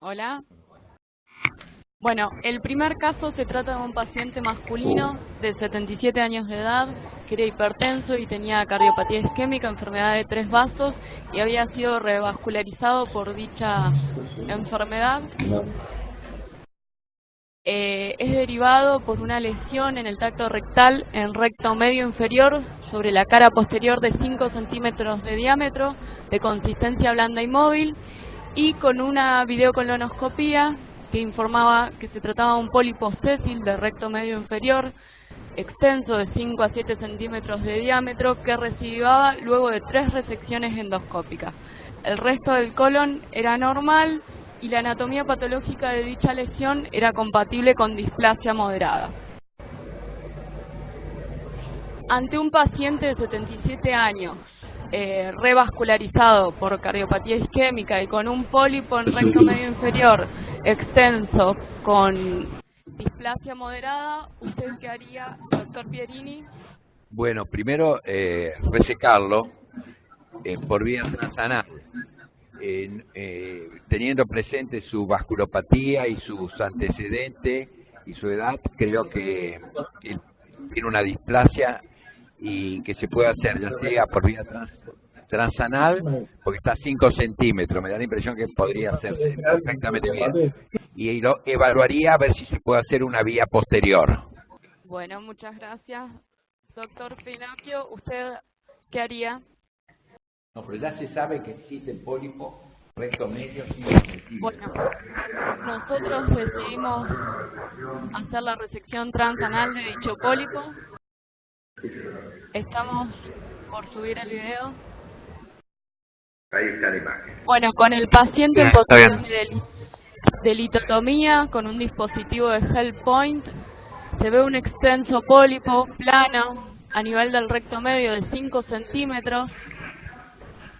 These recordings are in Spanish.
Hola. Bueno, el primer caso se trata de un paciente masculino de 77 años de edad, que era hipertenso y tenía cardiopatía isquémica, enfermedad de 3 vasos, y había sido revascularizado por dicha enfermedad. Es derivado por una lesión en el tracto rectal, en recto medio inferior, sobre la cara posterior de 5 centímetros de diámetro, de consistencia blanda y móvil, y con una videocolonoscopía que informaba que se trataba de un pólipo sésil de recto medio inferior, extenso de 5 a 7 centímetros de diámetro, que recibiva luego de 3 resecciones endoscópicas. El resto del colon era normal y la anatomía patológica de dicha lesión era compatible con displasia moderada. Ante un paciente de 77 años, revascularizado por cardiopatía isquémica y con un pólipo en recto medio inferior extenso con displasia moderada, ¿usted qué haría, doctor Pierini? Bueno, primero resecarlo por vía transanal, teniendo presente su vasculopatía y sus antecedentes y su edad. Creo que él tiene una displasia y que se puede hacer ya sea por vía transanal, porque está a 5 centímetros, me da la impresión que podría hacerse perfectamente bien, y lo evaluaría a ver si se puede hacer una vía posterior. Bueno, muchas gracias. Doctor Pinocchio, ¿usted qué haría? No, pero ya se sabe que existe el pólipo recto medio 5 centímetros. Bueno, nosotros decidimos hacer la resección transanal de dicho pólipo. Estamos por subir el video. Ahí está la imagen. Bueno, con el paciente en posición de litotomía, con un dispositivo de HealthPoint, se ve un extenso pólipo plano a nivel del recto medio de 5 centímetros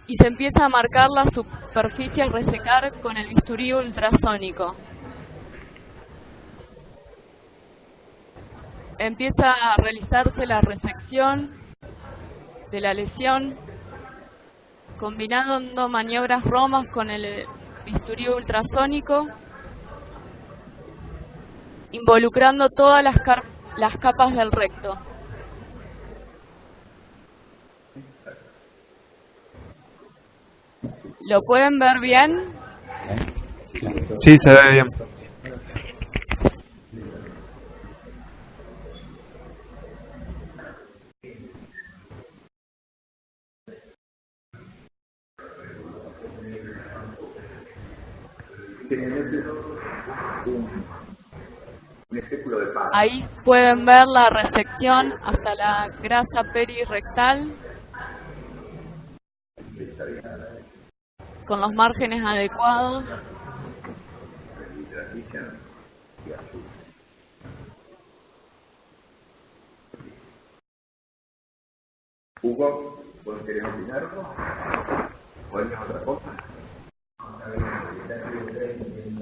y se empieza a marcar la superficie al resecar con el bisturí ultrasónico. Empieza a realizarse la resección de la lesión, combinando maniobras romas con el bisturí ultrasónico, involucrando todas las capas del recto. ¿Lo pueden ver bien? Sí, se ve bien. Ahí pueden ver la resección hasta la grasa perirectal con los márgenes adecuados. Hugo, ¿vos querés opinar? ¿O alguna otra cosa?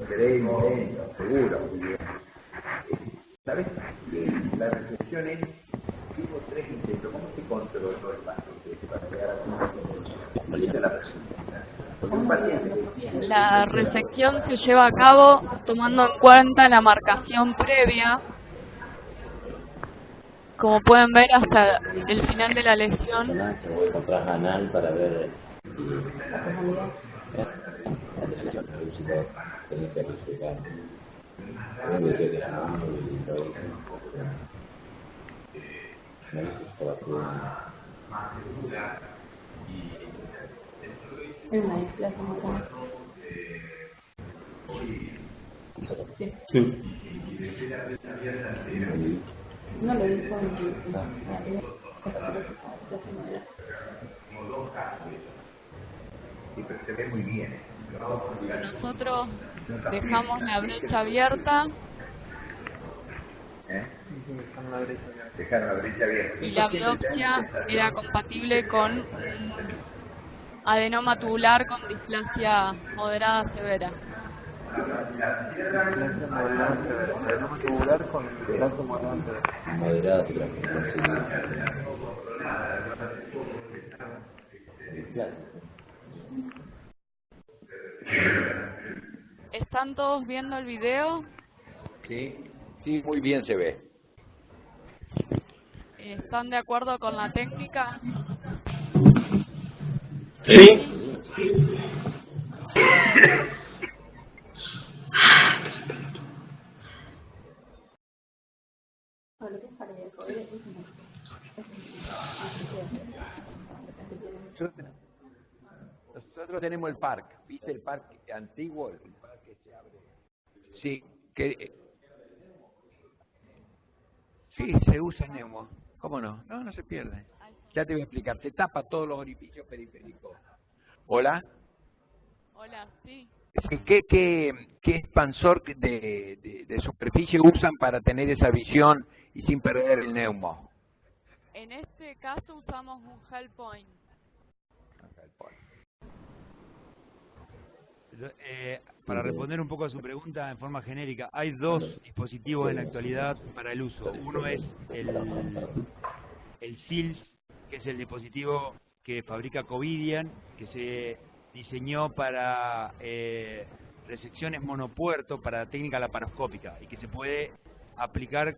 ¿Queréis? Seguro. ¿Sabes? La reflexión es, hubo 3 intentos. ¿Cómo se controló el paciente para llegar a la resección? Porque un paciente... La resección se lleva a cabo tomando en cuenta la marcación previa. Como pueden ver, hasta el final de la lesión. Se vuelve contra anal para ver Sí. No lo dijo Sí, pero se ve muy bien. Nosotros dejamos la brecha abierta Dejaron la brecha abierta. y la biopsia era compatible con un adenoma tubular con displasia moderada severa. Adenoma tubular con displasia moderada. ¿Están todos viendo el video? Sí, sí, muy bien se ve. ¿Están de acuerdo con la técnica? Sí. Nosotros tenemos el parque, ¿viste el parque antiguo? El parque se abre. Sí, sí, se usa neumo. ¿Cómo no? No, no se pierde. Ya te voy a explicar. Se tapa todos los orificios periféricos. ¿Hola? Hola, sí. Sí, ¿Qué expansor de superficie usan para tener esa visión y sin perder el neumo? En este caso usamos un Hellpoint. Para responder un poco a su pregunta en forma genérica, hay dos dispositivos en la actualidad para el uso. Uno es el SILS, que es el dispositivo que fabrica Covidian, que se diseñó para resecciones monopuerto para técnica laparoscópica y que se puede aplicar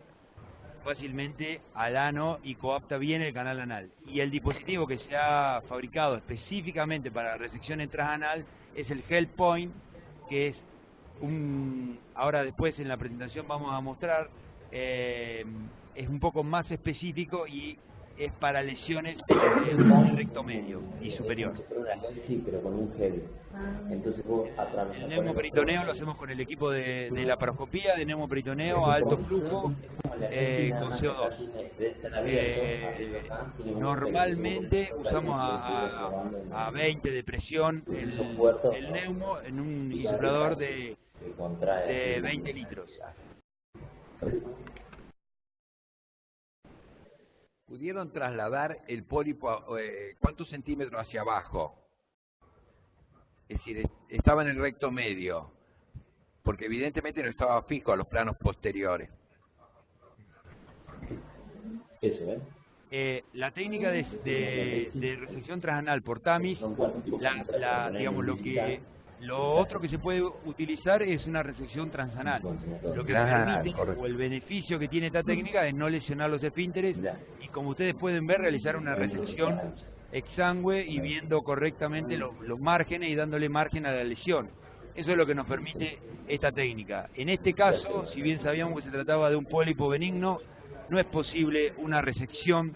fácilmente al ano y coapta bien el canal anal. Y el dispositivo que se ha fabricado específicamente para resección transanal es el Hellpoint, que es ahora después en la presentación vamos a mostrar, es un poco más específico y es para lesiones del recto medio y superior. Sí, pero con un gel. Entonces vos El neumoperitoneo lo hacemos con el equipo de laparoscopía, de neumoperitoneo a alto flujo con CO2. Normalmente usamos a 20 de presión el neumo en un insuflador de 20 litros. ¿Pudieron trasladar el pólipo cuántos centímetros hacia abajo? Es decir, estaba en el recto medio, porque evidentemente no estaba fijo a los planos posteriores. Eso, La técnica de resección transanal por TAMIS, digamos, lo otro que se puede utilizar es una resección transanal. Lo que permite, o el beneficio que tiene esta técnica es no lesionar los esfínteres y, como ustedes pueden ver, realizar una resección exangüe y viendo correctamente los márgenes y dándole margen a la lesión. Eso es lo que nos permite esta técnica. En este caso, si bien sabíamos que se trataba de un pólipo benigno, no es posible una resección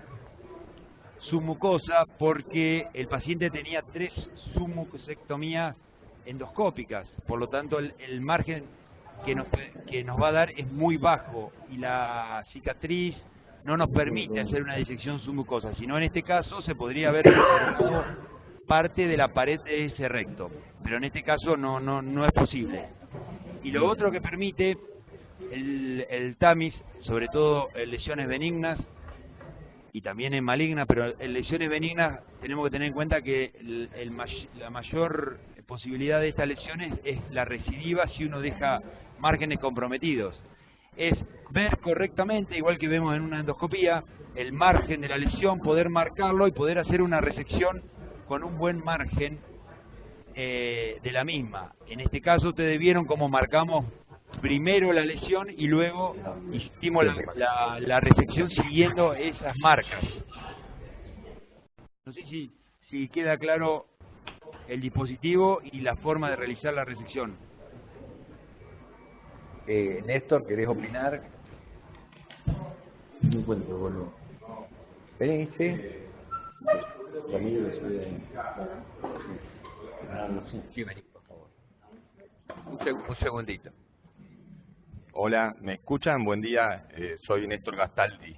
submucosa porque el paciente tenía 3 submucosectomías endoscópicas, por lo tanto el margen que nos va a dar es muy bajo y la cicatriz no nos permite hacer una disección submucosa, sino en este caso se podría haber perforado parte de la pared de ese recto, pero en este caso no es posible. Y lo otro que permite el TAMIS, sobre todo en lesiones benignas y también en malignas, pero en lesiones benignas tenemos que tener en cuenta que la mayor posibilidad de estas lesiones es la recidiva si uno deja márgenes comprometidos. Es ver correctamente, igual que vemos en una endoscopía, el margen de la lesión, poder marcarlo y poder hacer una resección con un buen margen de la misma. En este caso ustedes vieron cómo marcamos primero la lesión y luego hicimos la resección siguiendo esas marcas. No sé si queda claro el dispositivo y la forma de realizar la resección. Néstor, ¿querés opinar? No encuentro, boludo. Vení, sí. Sí, vení, por favor. Un segundito. Hola, ¿me escuchan? Buen día, soy Néstor Gastaldi.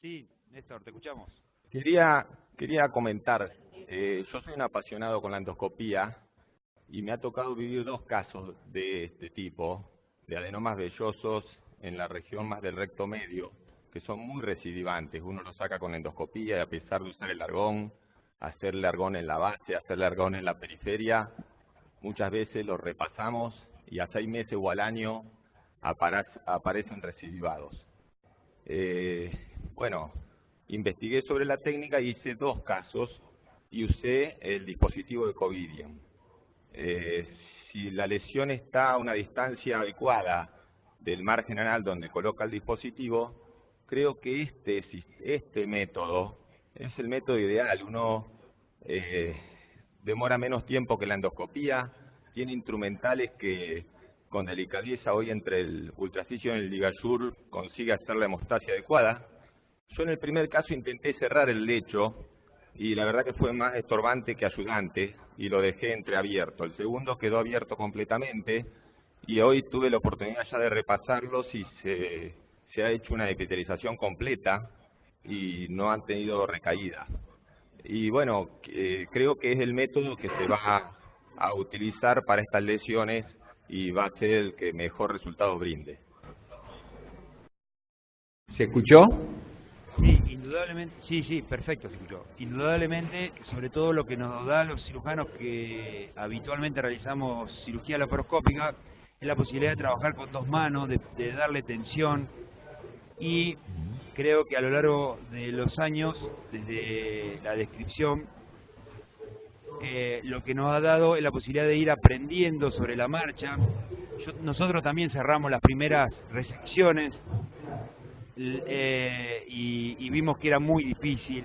Sí, Néstor, te escuchamos. Quería comentar, yo soy un apasionado con la endoscopía y me ha tocado vivir 2 casos de este tipo, de adenomas vellosos en la región más del recto medio, que son muy recidivantes. Uno lo saca con endoscopía y a pesar de usar el argón, hacerle argón en la base, hacerle argón en la periferia, muchas veces lo repasamos y a 6 meses o al año aparecen recidivados. Bueno, investigué sobre la técnica y hice 2 casos y usé el dispositivo de Covidian. si la lesión está a una distancia adecuada del margen anal donde coloca el dispositivo, creo que este método es el método ideal. Uno demora menos tiempo que la endoscopía, tiene instrumentales que con delicadeza hoy entre el ultrasonido y el ligasur consigue hacer la hemostasia adecuada. Yo en el primer caso intenté cerrar el lecho y la verdad que fue más estorbante que ayudante y lo dejé entreabierto. El segundo quedó abierto completamente y hoy tuve la oportunidad ya de repasarlos y se ha hecho una epitelización completa y no han tenido recaídas. Y bueno, creo que es el método que se va a utilizar para estas lesiones y va a ser el que mejor resultado brinde. ¿Se escuchó? Sí, indudablemente, sí, perfecto, se escuchó. Indudablemente, sobre todo lo que nos da a los cirujanos que habitualmente realizamos cirugía laparoscópica, es la posibilidad de trabajar con dos manos, de darle tensión, y creo que a lo largo de los años, desde la descripción, lo que nos ha dado es la posibilidad de ir aprendiendo sobre la marcha. Nosotros también cerramos las primeras resecciones y vimos que era muy difícil,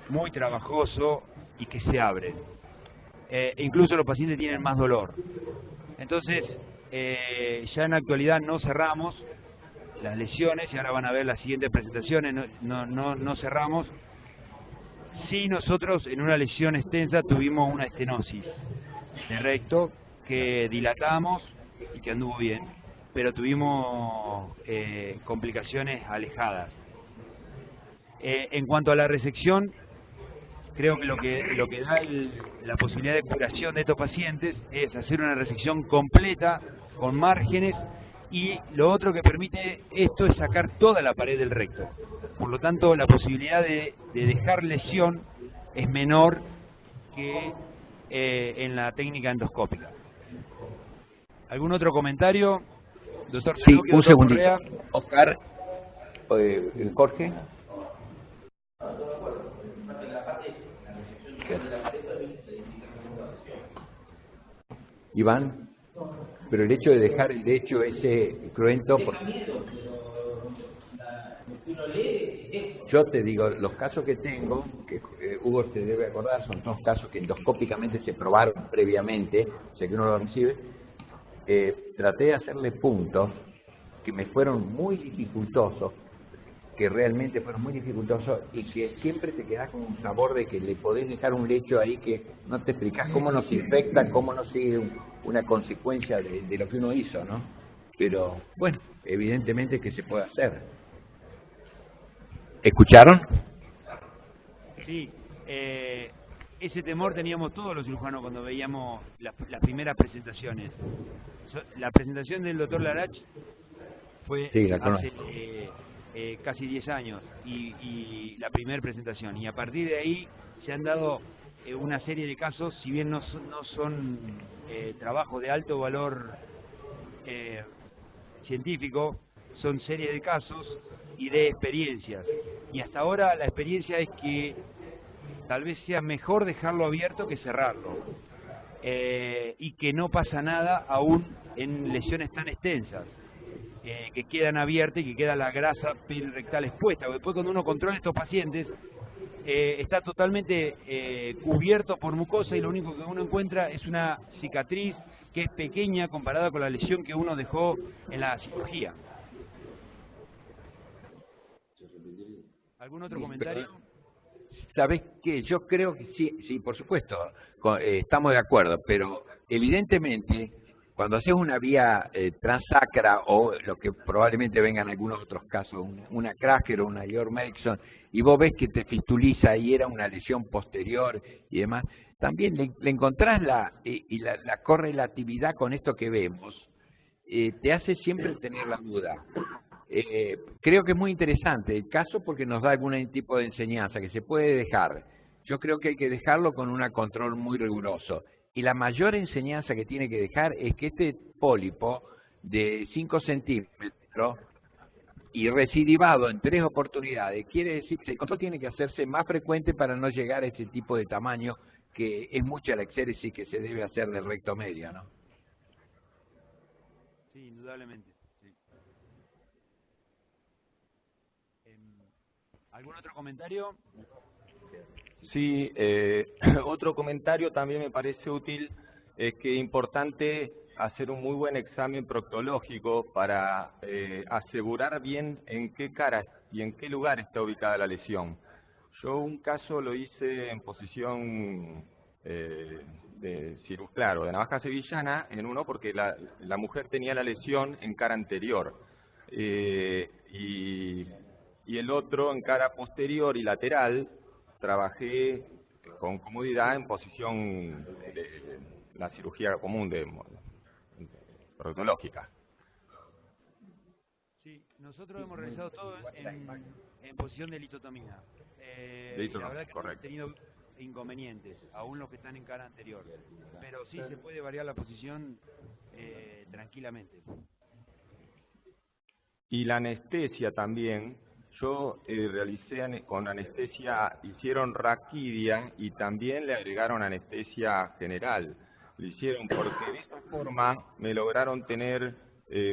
muy trabajoso y que se abre. Incluso los pacientes tienen más dolor. Entonces, ya en la actualidad no cerramos las lesiones y ahora van a ver las siguientes presentaciones, no cerramos. Sí, nosotros en una lesión extensa tuvimos una estenosis de recto que dilatamos y que anduvo bien, pero tuvimos complicaciones alejadas. En cuanto a la resección, creo que lo que da la posibilidad de curación de estos pacientes es hacer una resección completa con márgenes, y lo otro que permite esto es sacar toda la pared del recto. Por lo tanto, la posibilidad de dejar lesión es menor que en la técnica endoscópica. ¿Algún otro comentario? Doctor Sí, Cherokee, un doctor segundito. Correa. Oscar, Jorge. Iván, pero el hecho de dejar el lecho ese cruento, yo te digo, los casos que tengo, que Hugo se debe acordar, son dos casos que endoscópicamente se probaron previamente, o sea que uno lo recibe. Traté de hacerle puntos que me fueron muy dificultosos, que realmente fueron muy dificultosos y que siempre te quedás con un sabor de que le podés dejar un lecho ahí que no te explicás cómo nos infecta, cómo no sigue una consecuencia de lo que uno hizo, ¿no? Pero, bueno, evidentemente que se puede hacer. ¿Escucharon? Sí, ese temor teníamos todos los cirujanos cuando veíamos las primeras presentaciones. La presentación del doctor Larach fue Sí, la hace casi 10 años y la primera presentación, y a partir de ahí se han dado una serie de casos, si bien no son trabajos de alto valor científico, son serie de casos y de experiencias, y hasta ahora la experiencia es que tal vez sea mejor dejarlo abierto que cerrarlo, y que no pasa nada aún en lesiones tan extensas, que quedan abiertas y que queda la grasa perirectal expuesta. Después, cuando uno controla estos pacientes, está totalmente cubierto por mucosa y lo único que uno encuentra es una cicatriz que es pequeña comparada con la lesión que uno dejó en la cirugía. ¿Algún otro comentario? ¿Sabés qué? Yo creo que sí, por supuesto, estamos de acuerdo, pero evidentemente cuando haces una vía transacra o lo que probablemente vengan algunos otros casos, una Krager o una Georg-Melkson, y vos ves que te fistuliza y era una lesión posterior y demás, también le encontrás la correlatividad con esto que vemos, te hace siempre tener la duda. Creo que es muy interesante el caso porque nos da algún tipo de enseñanza que se puede dejar. Yo creo que hay que dejarlo con un control muy riguroso. Y la mayor enseñanza que tiene que dejar es que este pólipo de 5 centímetros y recidivado en 3 oportunidades, quiere decir que el control tiene que hacerse más frecuente para no llegar a ese tipo de tamaño, que es mucha la exéresis que se debe hacer del recto medio, ¿no? Sí, indudablemente. Sí. ¿Algún otro comentario? Sí, otro comentario también me parece útil, es que es importante hacer un muy buen examen proctológico para asegurar bien en qué cara y en qué lugar está ubicada la lesión. Yo un caso lo hice en posición claro, de navaja sevillana, en uno porque la mujer tenía la lesión en cara anterior y el otro en cara posterior y lateral. Trabajé con comodidad en posición de la cirugía común proctológica. Sí, nosotros hemos realizado todo en posición de litotomía. La verdad que no hemos tenido inconvenientes, aún los que están en cara anterior. Pero sí se puede variar la posición tranquilamente. Y la anestesia también. Yo realicé con anestesia, hicieron raquidia y también le agregaron anestesia general. Lo hicieron porque de esta forma me lograron tener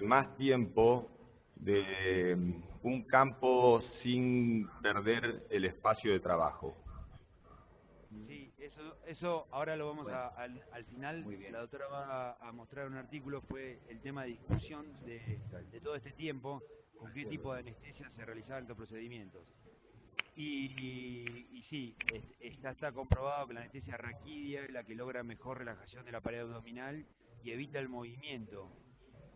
más tiempo de un campo sin perder el espacio de trabajo. Sí, eso ahora lo vamos al final. La doctora va a mostrar un artículo, fue el tema de discusión de todo este tiempo, con qué tipo de anestesia se realizaban estos procedimientos. Y sí, está comprobado que la anestesia raquidia es la que logra mejor relajación de la pared abdominal y evita el movimiento.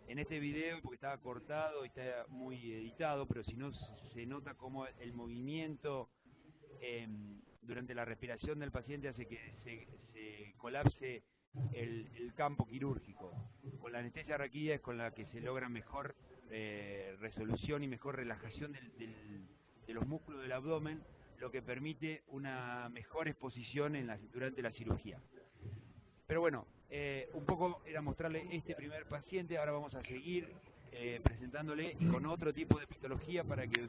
En este video, porque estaba cortado y está muy editado, pero si no se nota como el movimiento durante la respiración del paciente hace que se colapse el campo quirúrgico. Con la anestesia raquidia es con la que se logra mejor resolución y mejor relajación de los músculos del abdomen, lo que permite una mejor exposición durante la cirugía. Pero bueno, un poco era mostrarle este primer paciente. Ahora vamos a seguir presentándole con otro tipo de patología para que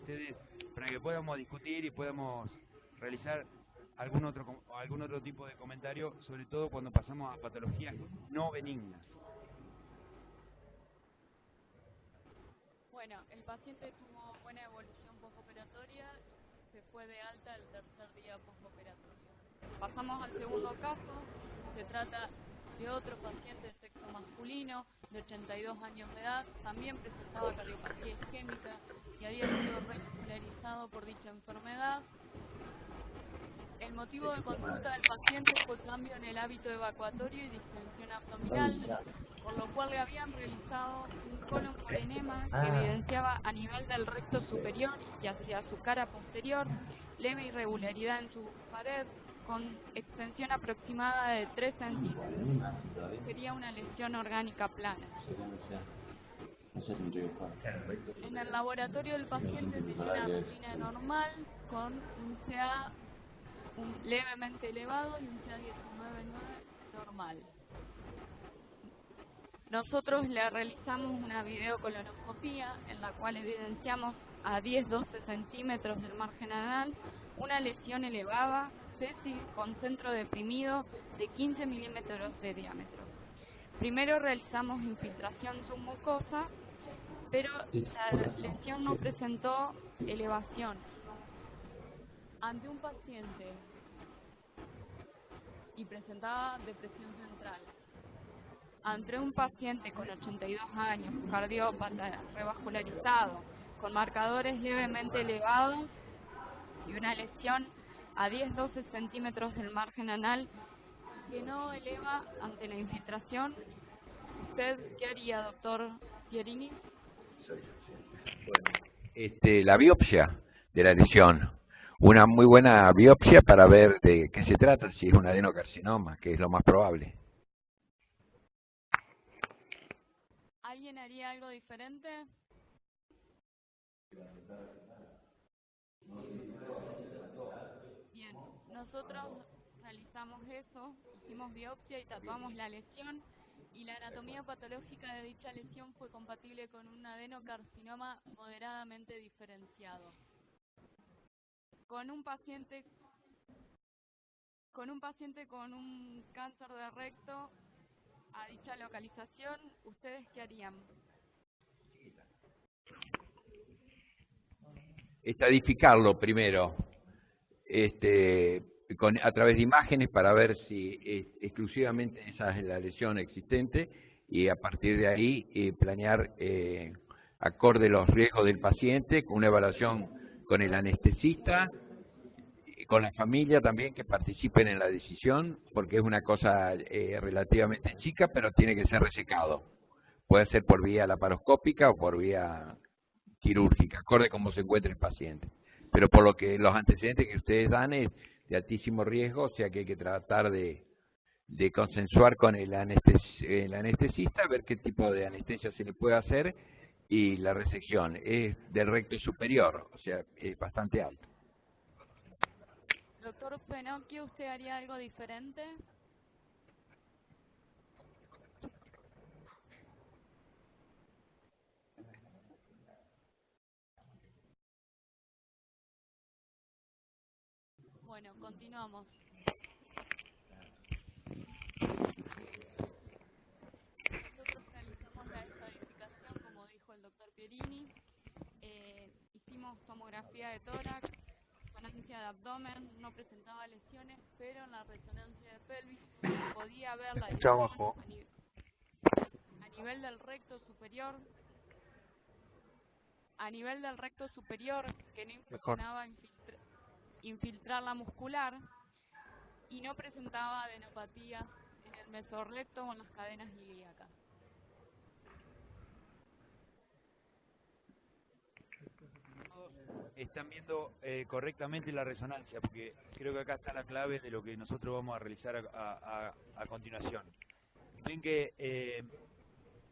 podamos discutir y podamos realizar algún otro tipo de comentario, sobre todo cuando pasamos a patologías no benignas. Bueno, el paciente tuvo buena evolución postoperatoria, se fue de alta el tercer día postoperatorio. Pasamos al segundo caso. Se trata de otro paciente de sexo masculino, de 82 años de edad, también presentaba cardiopatía isquémica y había sido revascularizado por dicha enfermedad. El motivo de consulta del paciente fue cambio en el hábito evacuatorio y distensión abdominal, por lo cual le habían realizado un colon por enema que evidenciaba a nivel del recto superior y hacia su cara posterior leve irregularidad en su pared con extensión aproximada de 3 centímetros. Sería una lesión orgánica plana. En el laboratorio del paciente tenía una rutina normal con un CA levemente elevado y un CA19,9 normal. Nosotros le realizamos una videocolonoscopía en la cual evidenciamos a 10-12 centímetros del margen anal una lesión elevada, cesis con centro deprimido de 15 milímetros de diámetro. Primero realizamos infiltración submucosa, pero la lesión no presentó elevación. Ante un paciente y presentaba depresión central, ante un paciente con 82 años, cardiópata, revascularizado, con marcadores levemente elevados y una lesión a 10-12 centímetros del margen anal que no eleva ante la infiltración, ¿usted qué haría, doctor Pierini? La biopsia de la lesión. Una muy buena biopsia para ver de qué se trata, si es un adenocarcinoma, que es lo más probable. ¿Alguien haría algo diferente? Bien, nosotros realizamos eso, hicimos biopsia y tatuamos la lesión, y la anatomía patológica de dicha lesión fue compatible con un adenocarcinoma moderadamente diferenciado. Con un paciente con un cáncer de recto a dicha localización, ¿ustedes qué harían? Estadificarlo primero, a través de imágenes para ver si exclusivamente esa es la lesión existente y a partir de ahí planear acorde los riesgos del paciente, con una evaluación con el anestesista, con la familia también que participen en la decisión, porque es una cosa relativamente chica, pero tiene que ser resecado. Puede ser por vía laparoscópica o por vía quirúrgica, acorde cómo se encuentre el paciente. Pero por lo que los antecedentes que ustedes dan es de altísimo riesgo, o sea que hay que tratar de consensuar con el anestesista, ver qué tipo de anestesia se le puede hacer, y la resección es del recto superior, o sea, es bastante alto. Doctor Penocchio, ¿usted haría algo diferente? Bueno, continuamos. Nosotros realizamos la estadificación, como dijo el doctor Pierini. Hicimos tomografía de tórax, resonancia de abdomen, no presentaba lesiones, pero en la resonancia de pelvis podía ver la lesión a nivel del recto superior. A nivel del recto superior, que no impresionaba infiltrar la muscular y no presentaba adenopatías en el mesorrecto o en las cadenas ilíacas. Están viendo correctamente la resonancia, porque creo que acá está la clave de lo que nosotros vamos a realizar a continuación. Ven que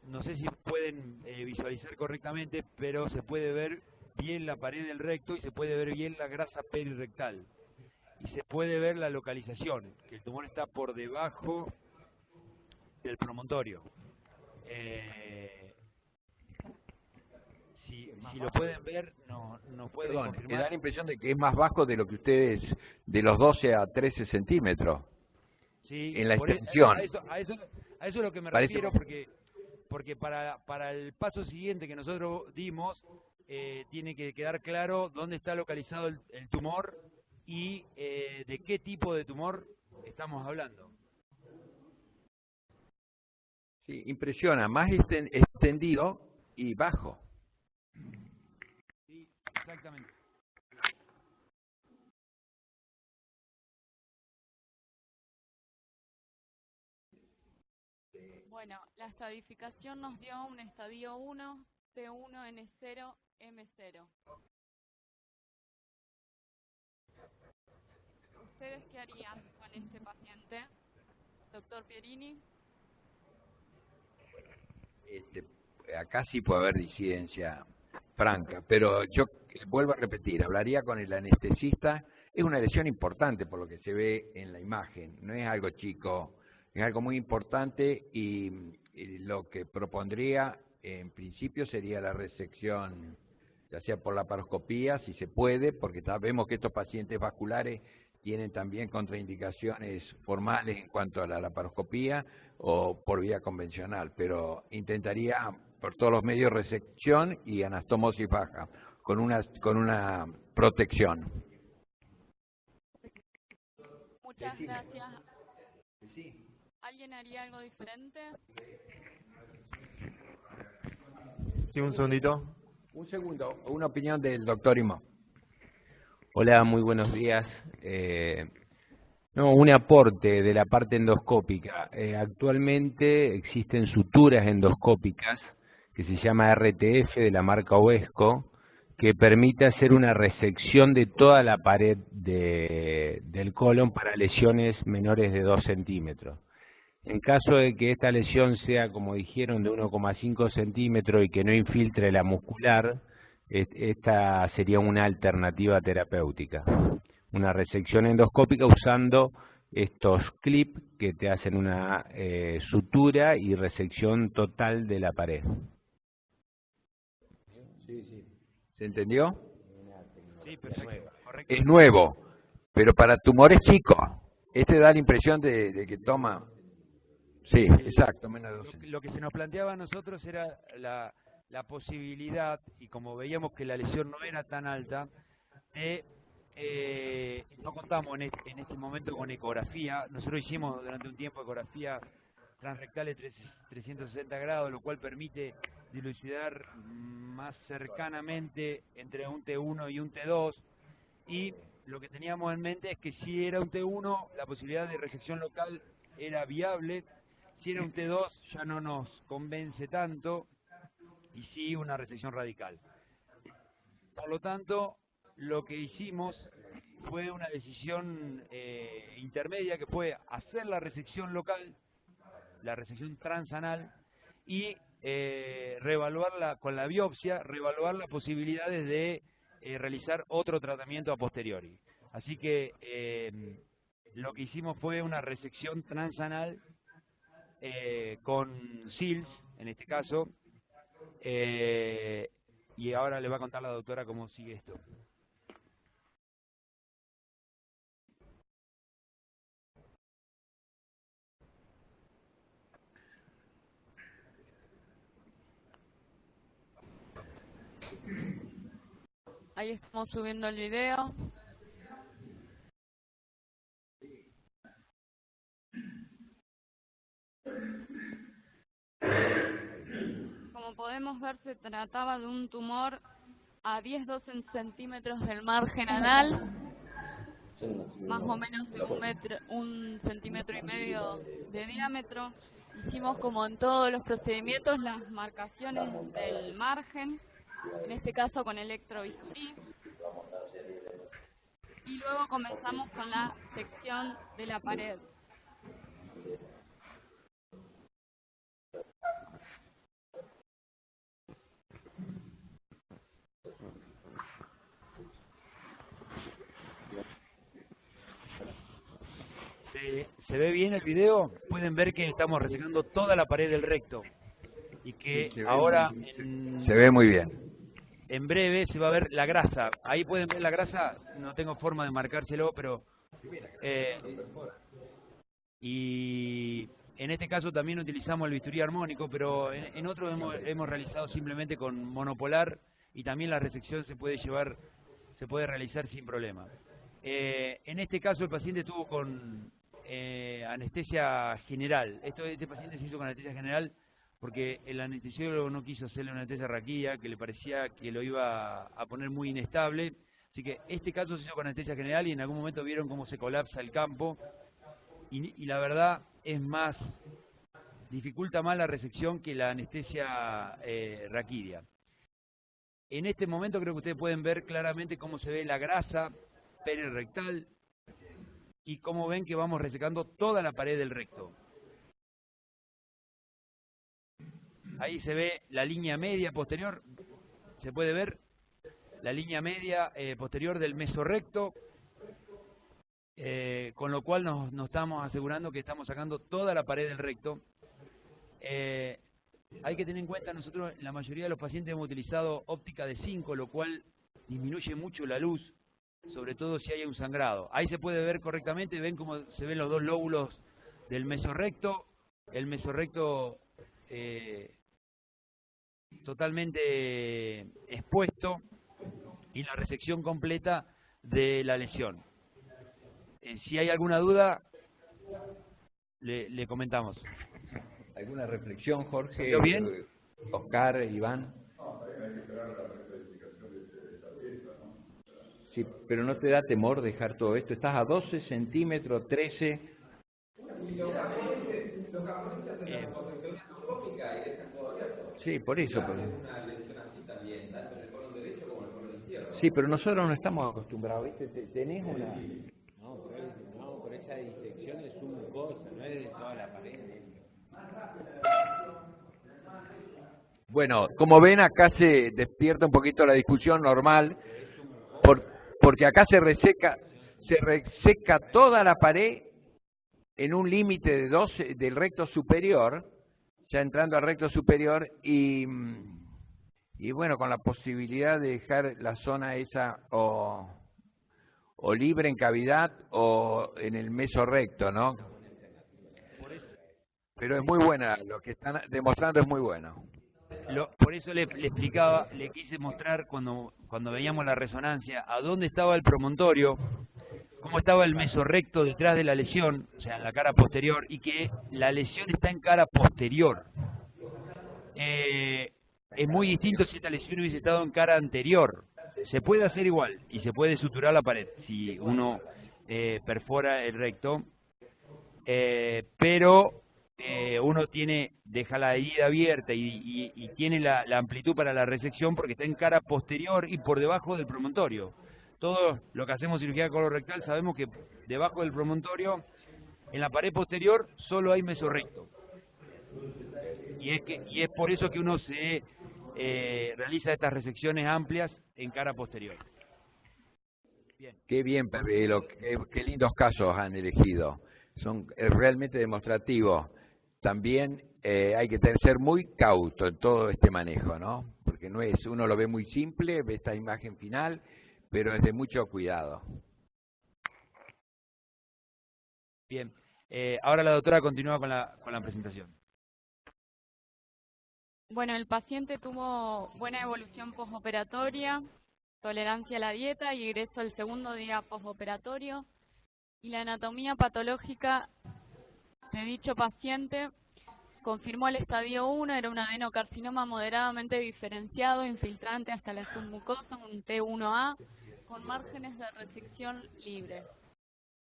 no sé si pueden visualizar correctamente, pero se puede ver bien la pared del recto y se puede ver bien la grasa perirectal. Y se puede ver la localización, que el tumor está por debajo del promontorio. Si lo pueden ver, no pueden confirmar. Me da la impresión de que es más bajo de lo que ustedes, de los 12 a 13 centímetros. Sí, en la extensión. A eso es lo que me Parece refiero, porque para el paso siguiente que nosotros dimos, tiene que quedar claro dónde está localizado el tumor y de qué tipo de tumor estamos hablando. Sí, impresiona, más extendido y bajo. Sí, exactamente. Bueno, la estadificación nos dio un estadio 1, T1N0, M0. ¿Ustedes qué harían con este paciente, doctor Pierini? Acá sí puede haber disidencia franca, pero yo vuelvo a repetir, hablaría con el anestesista. Es una lesión importante por lo que se ve en la imagen, no es algo chico, es algo muy importante y lo que propondría en principio sería la resección, ya sea por laparoscopía, si se puede, porque sabemos que estos pacientes vasculares tienen también contraindicaciones formales en cuanto a la laparoscopía o por vía convencional, pero intentaría por todos los medios resección y anastomosis baja, con una protección. Muchas gracias. ¿Alguien haría algo diferente? Sí, un segundito. Un segundo, una opinión del doctor Imó. Hola, muy buenos días. Un aporte de la parte endoscópica. Actualmente existen suturas endoscópicas que se llama RTF de la marca Ovesco, que permite hacer una resección de toda la pared del colon para lesiones menores de 2 centímetros. En caso de que esta lesión sea, como dijeron, de 1,5 centímetros y que no infiltre la muscular, esta sería una alternativa terapéutica. Una resección endoscópica usando estos clips que te hacen una sutura y resección total de la pared. Sí. ¿Se entendió? Sí, perfecto. Correcto. Es nuevo, pero para tumores chicos. Da la impresión de que toma Sí, exacto, menos de 2 centímetros. Lo que se nos planteaba a nosotros era la posibilidad, y como veíamos que la lesión no era tan alta, no contamos en este momento con ecografía. Nosotros hicimos durante un tiempo ecografía transrectales 360 grados, lo cual permite dilucidar más cercanamente entre un T1 y un T2, y lo que teníamos en mente es que si era un T1 la posibilidad de resección local era viable, si era un T2 ya no nos convence tanto, y sí una resección radical. Por lo tanto, lo que hicimos fue una decisión intermedia, que fue hacer la resección local, la resección transanal, y reevaluarla con la biopsia, reevaluar las posibilidades de realizar otro tratamiento a posteriori. Así que lo que hicimos fue una resección transanal con SILS, en este caso, y ahora le va a contar la doctora cómo sigue esto. Ahí estamos subiendo el video. Como podemos ver, se trataba de un tumor a 10-12 centímetros del margen anal, más o menos de 1 centímetro y medio de diámetro. Hicimos, como en todos los procedimientos, las marcaciones del margen, en este caso con electrobisturí, y luego comenzamos con la sección de la pared. ¿Se ve bien el video? Pueden ver que estamos resecando toda la pared del recto, y que ahora Se ve muy bien. en breve se va a ver la grasa. Ahí pueden ver la grasa, no tengo forma de marcárselo, pero y en este caso también utilizamos el bisturí armónico, pero en otros hemos realizado simplemente con monopolar, y también la resección se puede realizar sin problema. En este caso el paciente estuvo con anestesia general. Este paciente se hizo con anestesia general porque el anestesiólogo no quiso hacerle una anestesia raquídea, que le parecía que lo iba a poner muy inestable. Así que este caso se hizo con anestesia general, y en algún momento vieron cómo se colapsa el campo, y la verdad es más, dificulta más la resección que la anestesia raquídea. En este momento creo que ustedes pueden ver claramente cómo se ve la grasa perirectal, y cómo ven que vamos resecando toda la pared del recto. Ahí se ve la línea media posterior, se puede ver la línea media posterior del mesorrecto, con lo cual nos estamos asegurando que estamos sacando toda la pared del recto. Hay que tener en cuenta, nosotros la mayoría de los pacientes hemos utilizado óptica de 5, lo cual disminuye mucho la luz, sobre todo si hay un sangrado. Ahí se puede ver correctamente, ven cómo se ven los dos lóbulos del mesorrecto, el mesorrecto totalmente expuesto, y la resección completa de la lesión. Si hay alguna duda, le comentamos. ¿Alguna reflexión, Jorge? ¿Salió bien? Oscar, Iván. Sí, pero ¿no te da temor dejar todo esto? Estás a 12 centímetros, 13. Sí, por eso. Sí, pero nosotros no estamos acostumbrados, ¿viste? Tenés una... No, pero esa disección es una cosa, no es de toda la pared. Bueno, como ven, acá se despierta un poquito la discusión normal, porque acá se reseca toda la pared en un límite de 12 del recto superior, ya entrando al recto superior, y bueno, con la posibilidad de dejar la zona esa o libre en cavidad o en el mesorrecto, ¿no? Pero es muy buena, lo que están demostrando es muy bueno. Por eso le explicaba, le quise mostrar cuando veíamos la resonancia, a dónde estaba el promontorio, cómo estaba el mesorrecto detrás de la lesión, o sea, en la cara posterior, y que la lesión está en cara posterior. Es muy distinto si esta lesión hubiese estado en cara anterior. Se puede hacer igual, y se puede suturar la pared, si uno perfora el recto, pero uno deja la herida abierta y tiene la amplitud para la resección porque está en cara posterior y por debajo del promontorio. Todos los que hacemos cirugía colorectal sabemos que debajo del promontorio, en la pared posterior, solo hay mesorrecto. Y es por eso que uno se realiza estas resecciones amplias en cara posterior. Bien. Qué bien, Pablo, qué lindos casos han elegido. Son realmente demostrativos. También hay que ser muy cauto en todo este manejo, ¿no? Porque no es, uno lo ve muy simple, ve esta imagen final, pero es de mucho cuidado. Bien, ahora la doctora continúa con la presentación. Bueno, el paciente tuvo buena evolución postoperatoria, tolerancia a la dieta y egreso el segundo día postoperatorio. Y la anatomía patológica de dicho paciente confirmó el estadio 1, era un adenocarcinoma moderadamente diferenciado, infiltrante hasta la submucosa, un T1A, con márgenes de resección libres.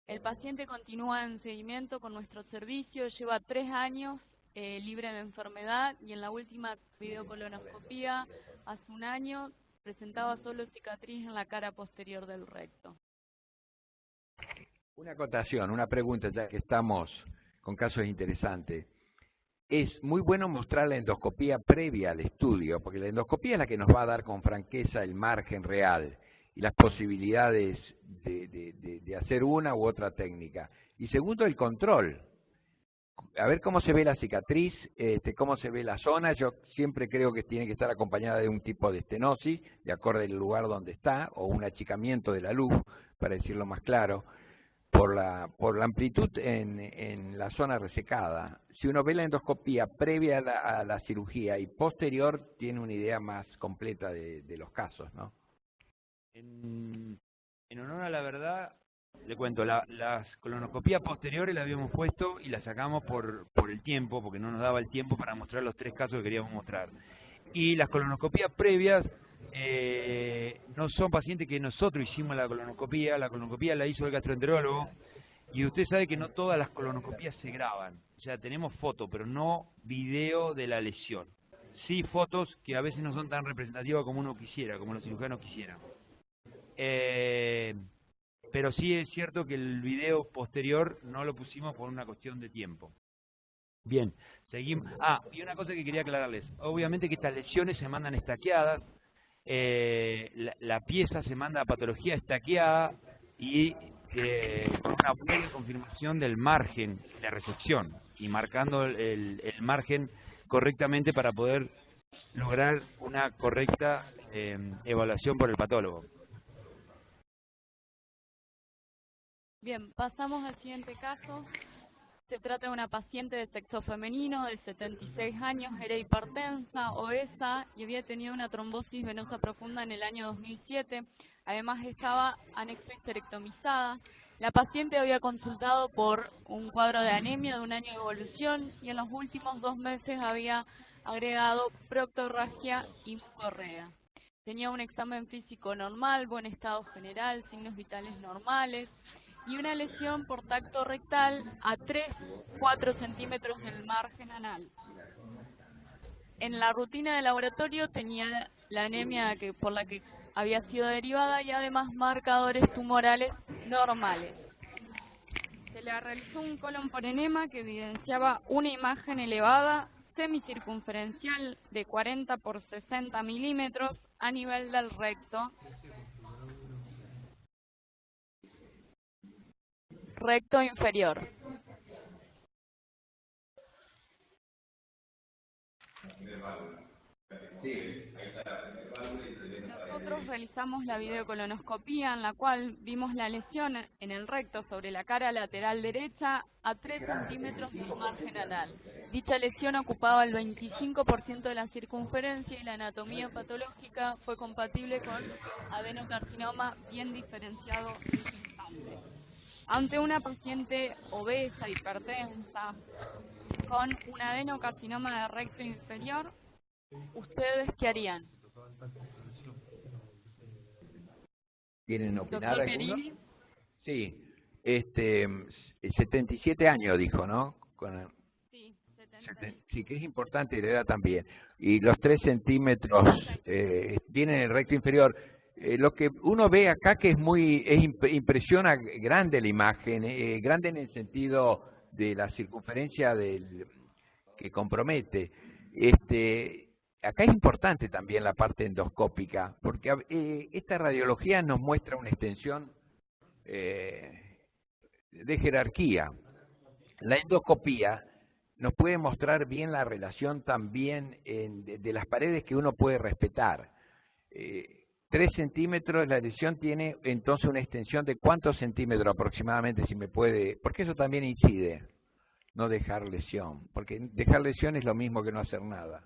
El paciente continúa en seguimiento con nuestro servicio, lleva 3 años libre de enfermedad y en la última videocolonoscopía, hace 1 año, presentaba solo cicatriz en la cara posterior del recto. Una acotación, una pregunta, ya que estamos con casos interesantes. Es muy bueno mostrar la endoscopía previa al estudio, porque la endoscopía es la que nos va a dar con franqueza el margen real y las posibilidades de hacer una u otra técnica. Y segundo, el control. A ver cómo se ve la cicatriz, cómo se ve la zona. Yo siempre creo que tiene que estar acompañada de un tipo de estenosis, de acuerdo al lugar donde está, o un achicamiento de la luz, para decirlo más claro. Por la amplitud en la zona resecada. Si uno ve la endoscopía previa a la cirugía y posterior, tiene una idea más completa de los casos, ¿no? En honor a la verdad, le cuento, las colonoscopías posteriores las habíamos puesto y las sacamos por el tiempo, porque no nos daba el tiempo para mostrar los 3 casos que queríamos mostrar. Y las colonoscopías previas no son pacientes que nosotros hicimos la colonoscopía la hizo el gastroenterólogo, y usted sabe que no todas las colonoscopías se graban, o sea, tenemos fotos, pero no video de la lesión. Sí fotos que a veces no son tan representativas como uno quisiera, como los cirujanos quisieran. Pero sí es cierto que el video posterior no lo pusimos por una cuestión de tiempo. Bien, seguimos. Y una cosa que quería aclararles, obviamente que estas lesiones se mandan estaqueadas, la pieza se manda a patología estaqueada y con una buena confirmación del margen de resección y marcando el margen correctamente para poder lograr una correcta evaluación por el patólogo. Bien, pasamos al siguiente caso. Se trata de una paciente de sexo femenino de 76 años, era hipertensa, obesa y había tenido una trombosis venosa profunda en el año 2007. Además estaba anexohisterectomizada. La paciente había consultado por un cuadro de anemia de 1 año de evolución y en los últimos 2 meses había agregado proctorragia y mucorrea. Tenía un examen físico normal, buen estado general, signos vitales normales y una lesión por tacto rectal a 3-4 centímetros del margen anal. En la rutina de laboratorio tenía la anemia por la que había sido derivada y además marcadores tumorales normales. Se le realizó un colon por enema que evidenciaba una imagen elevada semicircunferencial de 40 por 60 milímetros a nivel del recto, recto inferior. Nosotros realizamos la videocolonoscopía en la cual vimos la lesión en el recto sobre la cara lateral derecha a 3 centímetros del margen anal. Dicha lesión ocupaba el 25% de la circunferencia y la anatomía patológica fue compatible con adenocarcinoma bien diferenciado y gestante. Ante una paciente obesa, hipertensa, con un adenocarcinoma de recto inferior, ¿ustedes qué harían? ¿Quieren opinar Doctor alguno? Perini. Sí, 77 años dijo, ¿no? Sí, 70. Sí, que es importante la edad también. Y los 3 centímetros vienen en el recto inferior. Lo que uno ve acá que impresiona grande la imagen, grande en el sentido de la circunferencia que compromete. Acá es importante también la parte endoscópica, porque esta radiología nos muestra una extensión de jerarquía. La endoscopía nos puede mostrar bien la relación también de las paredes que uno puede respetar. 3 centímetros, la lesión tiene entonces una extensión de ¿cuántos centímetros aproximadamente, si me puede? Porque eso también incide, no dejar lesión, porque dejar lesión es lo mismo que no hacer nada.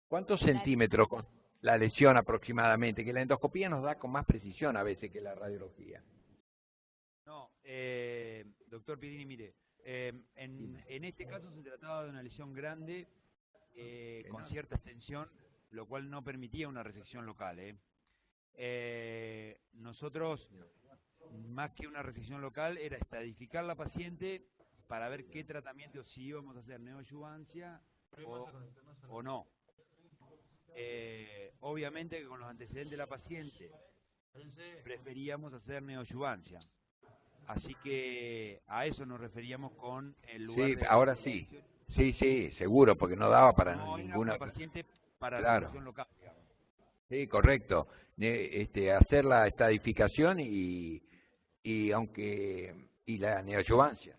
¿Cuántos centímetros con la lesión aproximadamente? Que la endoscopía nos da con más precisión a veces que la radiología. No, doctor Pirini, mire, en este caso se trataba de una lesión grande con cierta extensión, lo cual no permitía una resección local. Nosotros, más que una resección local, era estadificar la paciente para ver qué tratamiento, si íbamos a hacer neoadyuvancia o no. Obviamente que con los antecedentes de la paciente preferíamos hacer neoadyuvancia. Así que a eso nos referíamos con el lugar. Sí, ahora sí. Sí, seguro, porque no daba para ninguna. Era paciente para claro. la solución local, digamos. Sí, correcto. Hacer la estadificación y la neoadyuvancia.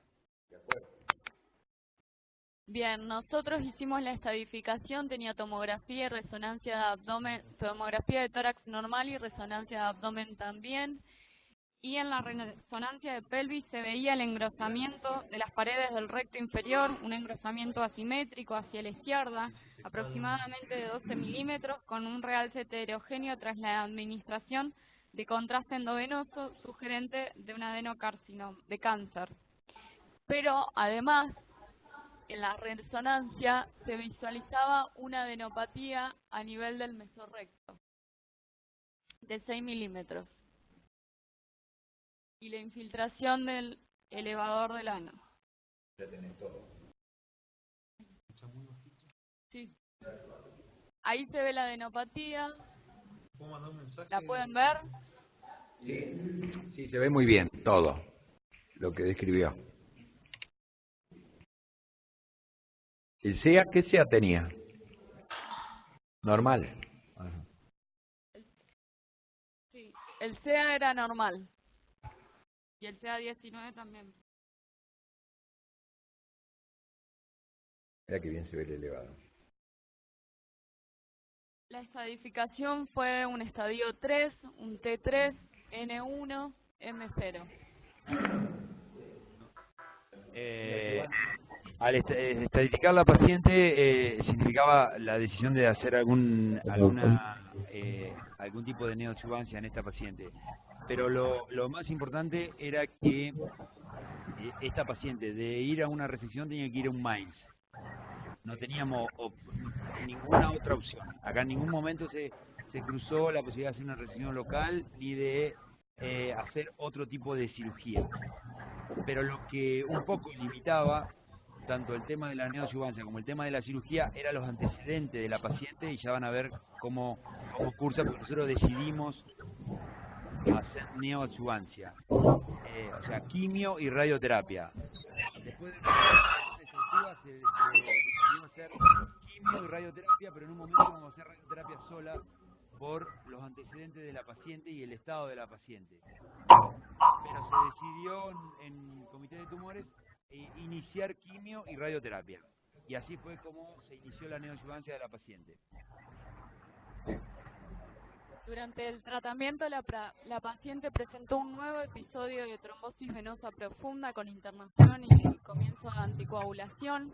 Bien, nosotros hicimos la estadificación, tenía tomografía y resonancia de abdomen, tomografía de tórax normal y resonancia de abdomen también. Y en la resonancia de pelvis se veía el engrosamiento de las paredes del recto inferior, un engrosamiento asimétrico hacia la izquierda, aproximadamente de 12 milímetros, con un realce heterogéneo tras la administración de contraste endovenoso sugerente de un adenocarcinoma, de cáncer. Pero además, en la resonancia se visualizaba una adenopatía a nivel del mesorrecto, de 6 milímetros. Y la infiltración del elevador del ano. Sí. Ahí se ve la adenopatía. ¿La pueden ver? Sí, se ve muy bien todo lo que describió. ¿El SEA qué SEA tenía? Normal. Ajá. Sí, el SEA era normal. Y el CA19 también. Mira que bien se ve el elevado. La estadificación fue un estadio 3, un T3, N1, M0. Al estadificar la paciente significaba la decisión de hacer algún tipo de neoadyuvancia en esta paciente. Pero lo más importante era que esta paciente, de ir a una resección, tenía que ir a un MINES. No teníamos ninguna otra opción. Acá en ningún momento se cruzó la posibilidad de hacer una resección local ni de hacer otro tipo de cirugía. Pero lo que un poco limitaba tanto el tema de la neoadyuvancia como el tema de la cirugía era los antecedentes de la paciente, y ya van a ver cómo cursa, porque nosotros decidimos hacer neoadyuvancia, o sea, quimio y radioterapia. Después de la resectiva se decidió hacer quimio y radioterapia, pero en un momento vamos a hacer radioterapia sola por los antecedentes de la paciente y el estado de la paciente. Pero se decidió en comité de tumores iniciar quimio y radioterapia. y así fue como se inició la neoadyuvancia de la paciente. Durante el tratamiento, la paciente presentó un nuevo episodio de trombosis venosa profunda con internación y comienzo de anticoagulación.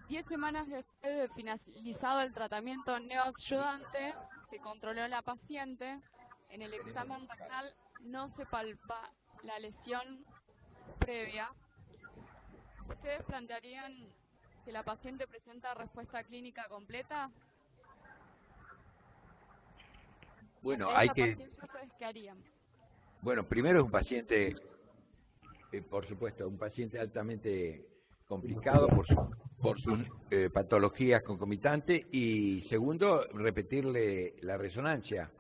10 semanas después de finalizado el tratamiento neoadyuvante, se controló la paciente. En el examen rectal no se palpa la lesión previa. ¿Ustedes plantearían que la paciente presenta respuesta clínica completa? Bueno, ¿Esa hay que... paciente ustedes qué harían? Bueno, primero es un paciente, por supuesto, un paciente altamente complicado por sus patologías concomitantes, y segundo, repetirle la resonancia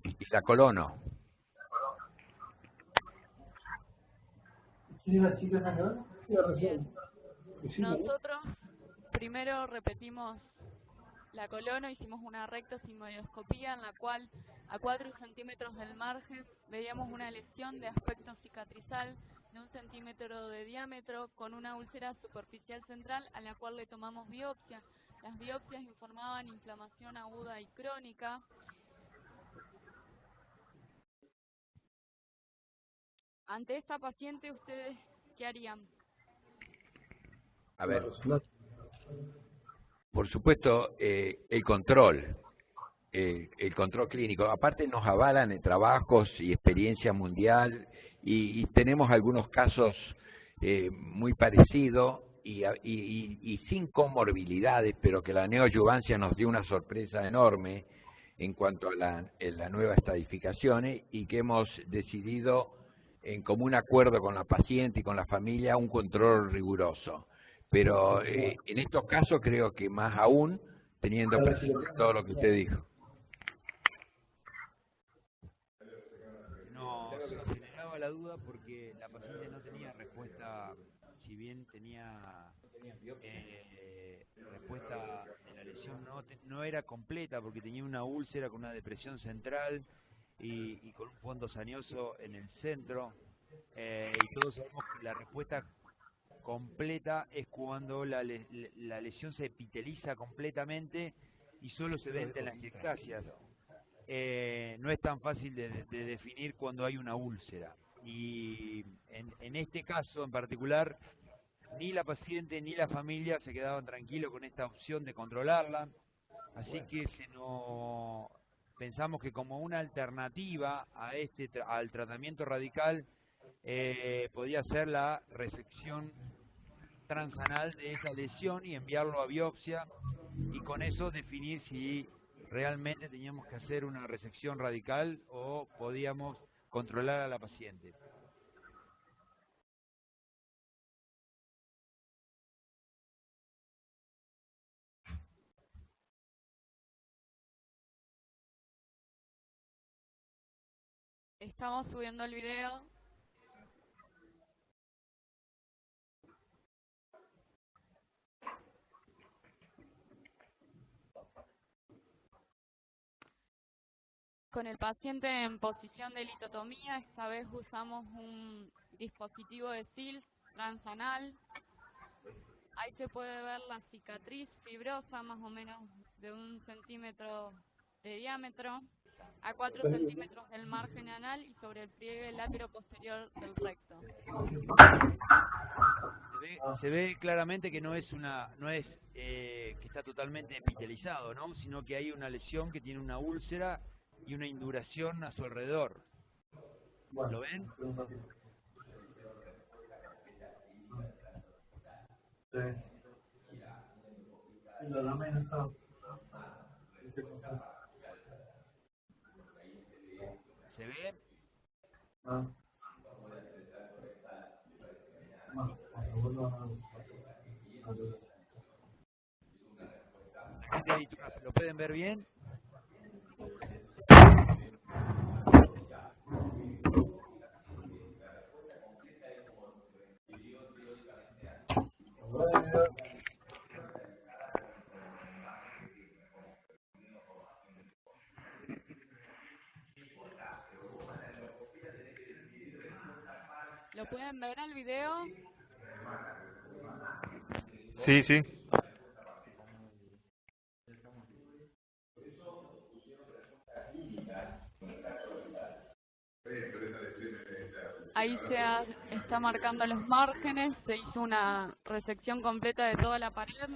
y la colono. Bien. Nosotros primero repetimos la colono, hicimos una rectosigmoidoscopía en la cual a 4 centímetros del margen veíamos una lesión de aspecto cicatrizal de 1 centímetro de diámetro con una úlcera superficial central a la cual le tomamos biopsia. Las biopsias informaban inflamación aguda y crónica. Ante esta paciente, ¿ustedes qué harían? A ver, por supuesto, el control clínico. Aparte nos avalan trabajos y experiencia mundial, y tenemos algunos casos muy parecidos y sin comorbilidades, pero que la neoadyuvancia nos dio una sorpresa enorme en cuanto a la nueva estadificación, y que hemos decidido en común acuerdo con la paciente y con la familia un control riguroso. Pero en estos casos creo que más aún, teniendo presente todo lo que usted dijo. Nos generaba la duda porque la paciente no tenía respuesta, si bien tenía respuesta de la lesión, no era completa porque tenía una úlcera con una depresión central y con un fondo sañoso en el centro, y todos sabemos que la respuesta completa es cuando la lesión se epiteliza completamente y solo se ve en telangiectasias. No es tan fácil de definir cuando hay una úlcera, y en este caso en particular ni la paciente ni la familia se quedaban tranquilos con esta opción de controlarla, así que pensamos que como una alternativa al tratamiento radical podía ser la resección transanal de esa lesión y enviarlo a biopsia, y con eso definir si realmente teníamos que hacer una resección radical o podíamos controlar a la paciente. Estamos subiendo el video. Con el paciente en posición de litotomía, esta vez usamos un dispositivo de SILS transanal. Ahí se puede ver la cicatriz fibrosa, más o menos de 1 centímetro de diámetro, a 4 centímetros del margen anal y sobre el pliegue látero posterior del recto. Se ve claramente que no es que está totalmente epitelizado, ¿no? Sino que hay una lesión que tiene una úlcera y una induración a su alrededor. ¿Lo ven? ¿Se ve? La gente de YouTube, ¿lo pueden ver bien? ¿Lo pueden ver el video? Sí, sí. Ahí está marcando los márgenes, se hizo una resección completa de toda la pared.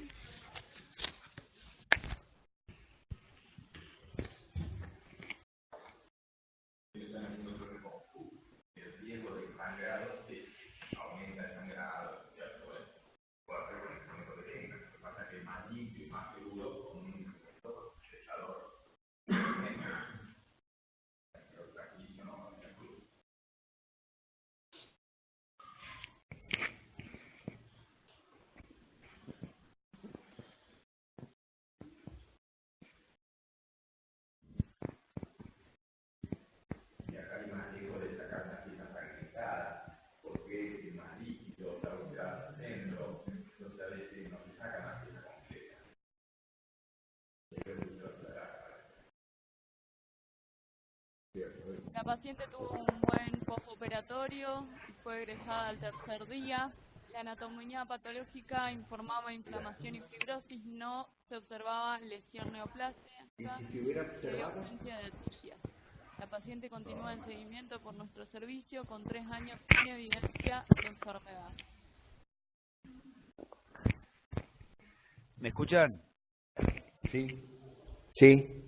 La paciente tuvo un buen postoperatorio y fue egresada al tercer día. La anatomía patológica informaba inflamación y fibrosis, no se observaba lesión neoplástica y ausencia de atipias. La paciente continúa en seguimiento por nuestro servicio con 3 años sin evidencia de enfermedad. ¿Me escuchan? Sí. Sí.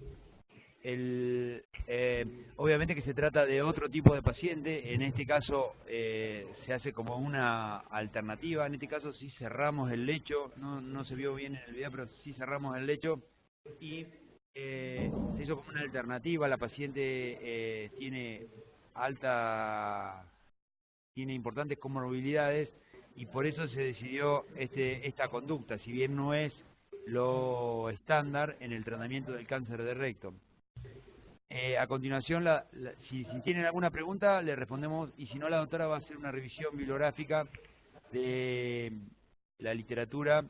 Obviamente que se trata de otro tipo de paciente, en este caso se hace como una alternativa, en este caso sí cerramos el lecho, no se vio bien en el video, pero sí cerramos el lecho y se hizo como una alternativa. La paciente tiene importantes comorbilidades y por eso se decidió esta conducta, si bien no es lo estándar en el tratamiento del cáncer de recto. A continuación, si tienen alguna pregunta, le respondemos, y si no, la doctora va a hacer una revisión bibliográfica de la literatura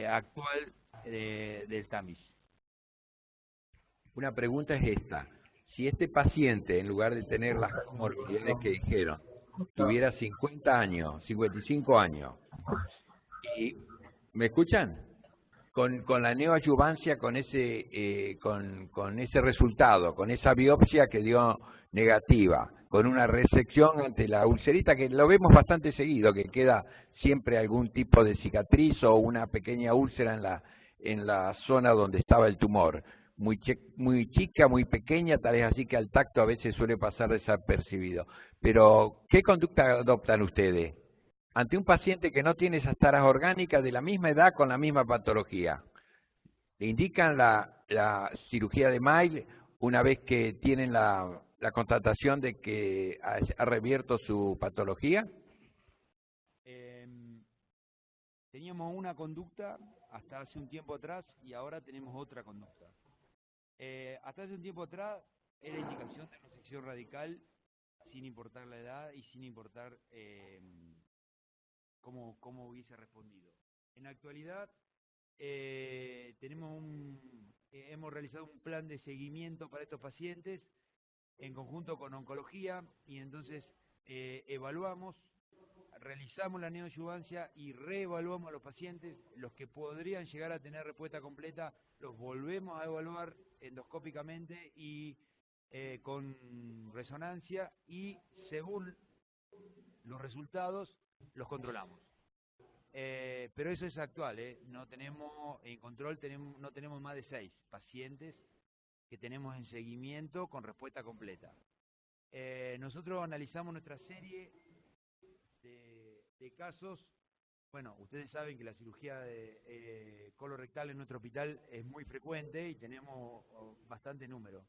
actual del TAMIS. Una pregunta es esta. Si este paciente, en lugar de tener las comorbilidades que dijeron, tuviera 50 años, 55 años, y ¿me escuchan? Con la neoadyuvancia, con ese resultado, con esa biopsia que dio negativa, con una resección ante la ulcerita, que lo vemos bastante seguido, que queda siempre algún tipo de cicatriz o una pequeña úlcera en la zona donde estaba el tumor, muy chica, muy pequeña, tal vez así que al tacto a veces suele pasar desapercibido. Pero, ¿qué conducta adoptan ustedes ante un paciente que no tiene esas taras orgánicas de la misma edad con la misma patología? ¿Le indican la cirugía de Mail una vez que tienen la constatación de que ha revierto su patología? Teníamos una conducta hasta hace un tiempo atrás y ahora tenemos otra conducta. Hasta hace un tiempo atrás era indicación de resección radical sin importar la edad y sin importar cómo hubiese respondido. En la actualidad hemos realizado un plan de seguimiento para estos pacientes en conjunto con oncología y entonces realizamos la neoadyuvancia y reevaluamos a los pacientes. Los que podrían llegar a tener respuesta completa los volvemos a evaluar endoscópicamente y con resonancia, y según los resultados los controlamos. Pero eso es actual, no tenemos en control, no tenemos más de 6 pacientes que tenemos en seguimiento con respuesta completa. Nosotros analizamos nuestra serie de casos. Bueno, ustedes saben que la cirugía de colorectal en nuestro hospital es muy frecuente y tenemos bastante número.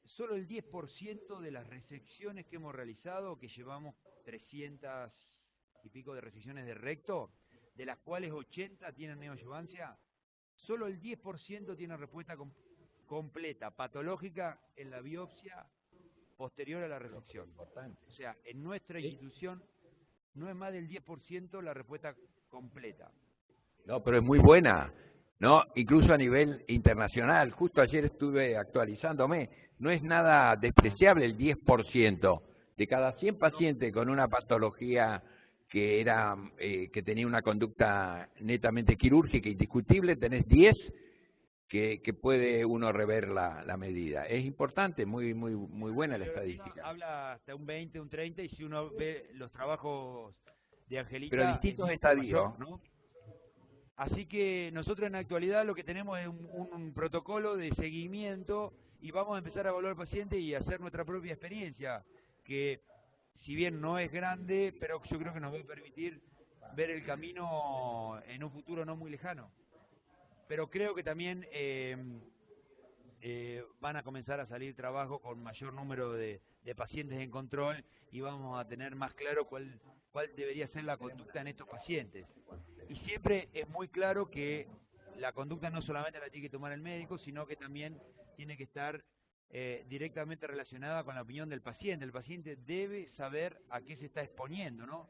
Solo el 10% de las resecciones que hemos realizado, que llevamos 300 y pico de resecciones de recto, de las cuales 80 tienen neoadyuvancia, solo el 10% tiene respuesta completa, patológica, en la biopsia posterior a la resección. O sea, en nuestra institución no es más del 10% la respuesta completa. No, pero es muy buena, ¿no? Incluso a nivel internacional. Justo ayer estuve actualizándome. No es nada despreciable el 10%. De cada 100 pacientes con una patología que tenía una conducta netamente quirúrgica indiscutible, tenés 10 que puede uno rever la medida. Es importante, muy buena la estadística. Habla hasta un 20, un 30, y si uno ve los trabajos de Angelita... Pero distintos estadios, ¿no? Así que nosotros en la actualidad lo que tenemos es un protocolo de seguimiento, y vamos a empezar a evaluar al paciente y hacer nuestra propia experiencia, que si bien no es grande, pero yo creo que nos va a permitir ver el camino en un futuro no muy lejano. Pero creo que también van a comenzar a salir trabajos con mayor número de pacientes en control, y vamos a tener más claro cuál debería ser la conducta en estos pacientes. Y siempre es muy claro que la conducta no solamente la tiene que tomar el médico, sino que también tiene que estar directamente relacionada con la opinión del paciente. El paciente debe saber a qué se está exponiendo, ¿no?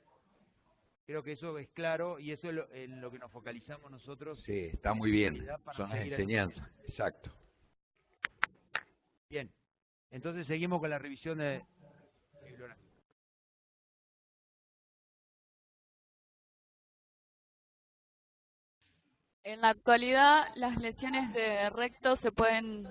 Creo que eso es claro, y eso es en lo que nos focalizamos nosotros. Sí, está muy bien, son las enseñanzas, exacto. Bien, entonces seguimos con la revisión de bibliografía. En la actualidad, las lesiones de recto se pueden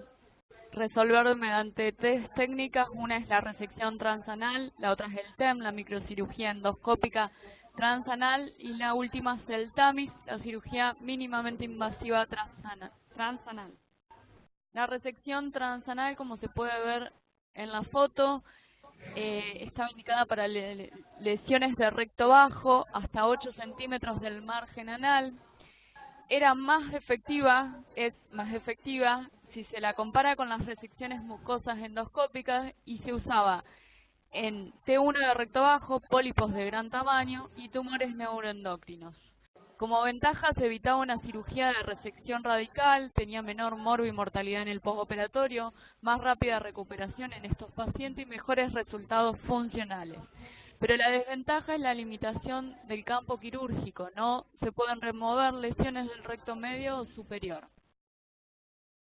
resolver mediante tres técnicas. Una es la resección transanal, la otra es el TEM, la microcirugía endoscópica transanal, y la última es el TAMIS, la cirugía mínimamente invasiva transanal. La resección transanal, como se puede ver en la foto, está indicada para lesiones de recto bajo hasta 8 centímetros del margen anal. Era más efectiva, es más efectiva si se la compara con las resecciones mucosas endoscópicas, y se usaba en T1 de recto bajo, pólipos de gran tamaño y tumores neuroendocrinos. Como ventaja, se evitaba una cirugía de resección radical, tenía menor morbo y mortalidad en el postoperatorio, más rápida recuperación en estos pacientes y mejores resultados funcionales. Pero la desventaja es la limitación del campo quirúrgico, no se pueden remover lesiones del recto medio o superior.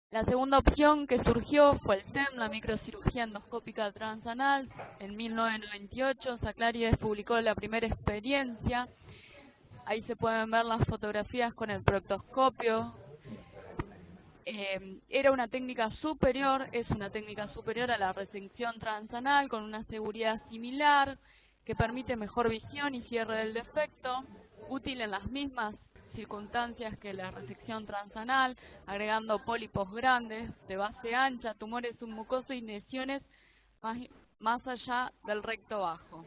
La segunda opción que surgió fue el TEM, la microcirugía endoscópica transanal. En 1998, Saclarides publicó la primera experiencia. Ahí se pueden ver las fotografías con el proctoscopio. Era una técnica superior, es una técnica superior a la resección transanal, con una seguridad similar, que permite mejor visión y cierre del defecto, útil en las mismas circunstancias que la resección transanal, agregando pólipos grandes, de base ancha, tumores submucosos y lesiones más allá del recto bajo.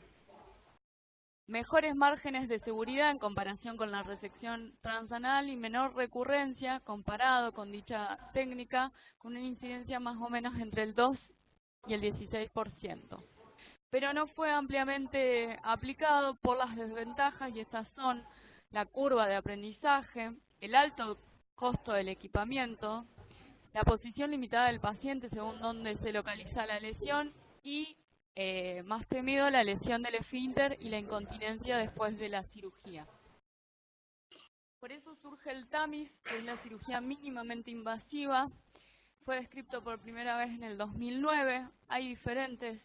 Mejores márgenes de seguridad en comparación con la resección transanal y menor recurrencia comparado con dicha técnica, con una incidencia más o menos entre el 2 y el 16%. Pero no fue ampliamente aplicado por las desventajas, y estas son la curva de aprendizaje, el alto costo del equipamiento, la posición limitada del paciente según donde se localiza la lesión, y más temido, la lesión del esfínter y la incontinencia después de la cirugía. Por eso surge el TAMIS, que es la cirugía mínimamente invasiva. Fue descrito por primera vez en el 2009. Hay diferentes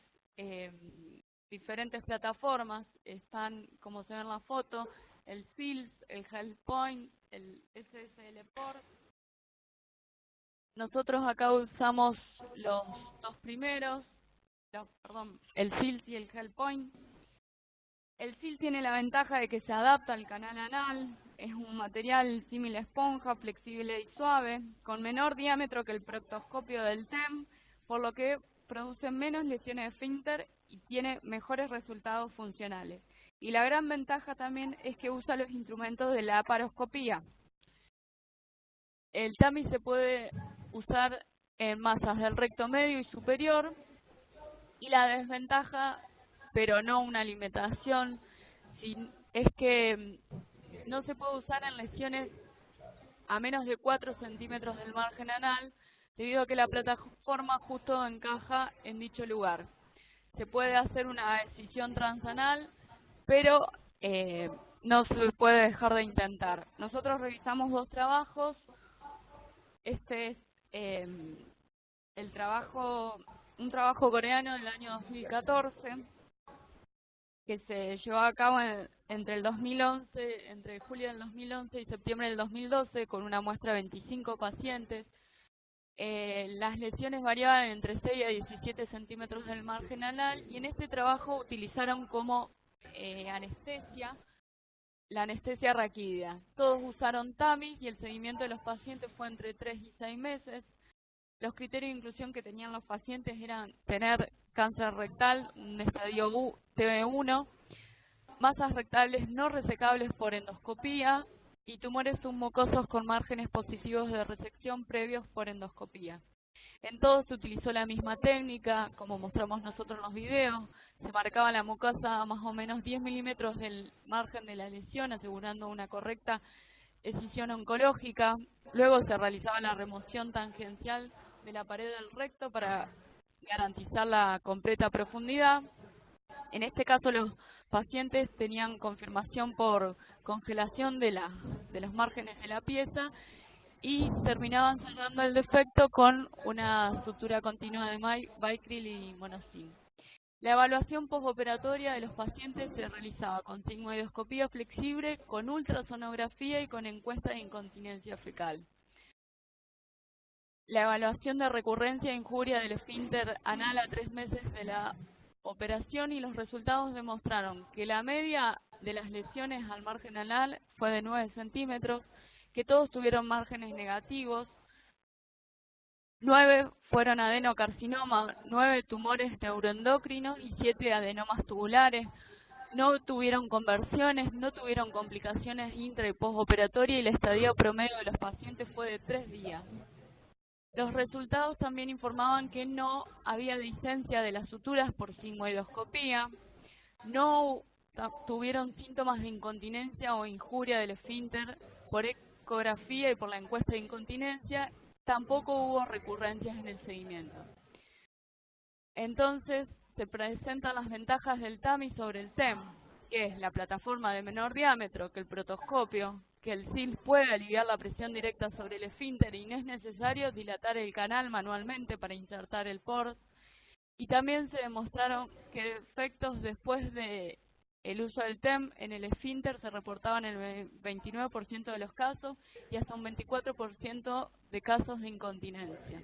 plataformas, están, como se ve en la foto, el SILS, el HealthPoint, el SSL-Port. Nosotros acá usamos los dos primeros, el SILS y el HealthPoint. El SILS tiene la ventaja de que se adapta al canal anal, es un material símil esponja, flexible y suave, con menor diámetro que el proctoscopio del TEM, por lo que produce menos lesiones de esfínter y tiene mejores resultados funcionales. Y la gran ventaja también es que usa los instrumentos de la laparoscopía. El TAMIS se puede usar en masas del recto medio y superior, y la desventaja, pero no una limitación, es que no se puede usar en lesiones a menos de 4 centímetros del margen anal, debido a que la plataforma justo encaja en dicho lugar. Se puede hacer una excisión transanal, pero no se puede dejar de intentar. Nosotros revisamos dos trabajos. Este es un trabajo coreano del año 2014, que se llevó a cabo entre julio del 2011 y septiembre del 2012, con una muestra de 25 pacientes. Las lesiones variaban entre 6 a 17 centímetros del margen anal y en este trabajo utilizaron como anestesia la anestesia raquídea. Todos usaron TAMIS y el seguimiento de los pacientes fue entre 3 y 6 meses. Los criterios de inclusión que tenían los pacientes eran tener cáncer rectal, un estadio TB1, masas rectales no resecables por endoscopía y tumores submucosos con márgenes positivos de resección previos por endoscopía. En todos se utilizó la misma técnica, como mostramos nosotros en los videos. Se marcaba la mucosa a más o menos 10 milímetros del margen de la lesión, asegurando una correcta escisión oncológica. Luego se realizaba la remoción tangencial de la pared del recto para garantizar la completa profundidad. En este caso los pacientes tenían confirmación por congelación de los márgenes de la pieza y terminaban cerrando el defecto con una sutura continua de Vicryl y Monosin. La evaluación postoperatoria de los pacientes se realizaba con sigmoidoscopía flexible, con ultrasonografía y con encuesta de incontinencia fecal. La evaluación de recurrencia e injuria del esfínter anal a 3 meses de la operación y los resultados demostraron que la media de las lesiones al margen anal fue de 9 centímetros, que todos tuvieron márgenes negativos, 9 fueron adenocarcinoma, 9 tumores neuroendocrinos y 7 adenomas tubulares. No tuvieron conversiones, no tuvieron complicaciones intra y postoperatoria y el estadio promedio de los pacientes fue de 3 días. Los resultados también informaban que no había disencia de las suturas por sigmoidoscopía, no tuvieron síntomas de incontinencia o injuria del esfínter por ecografía y por la encuesta de incontinencia, tampoco hubo recurrencias en el seguimiento. Entonces, se presentan las ventajas del TAMI sobre el TEM, que es la plataforma de menor diámetro que el protoscopio, que el SIL puede aliviar la presión directa sobre el esfínter y no es necesario dilatar el canal manualmente para insertar el port. Y también se demostraron que efectos después de el uso del TEM en el esfínter se reportaban en el 29% de los casos y hasta un 24% de casos de incontinencia.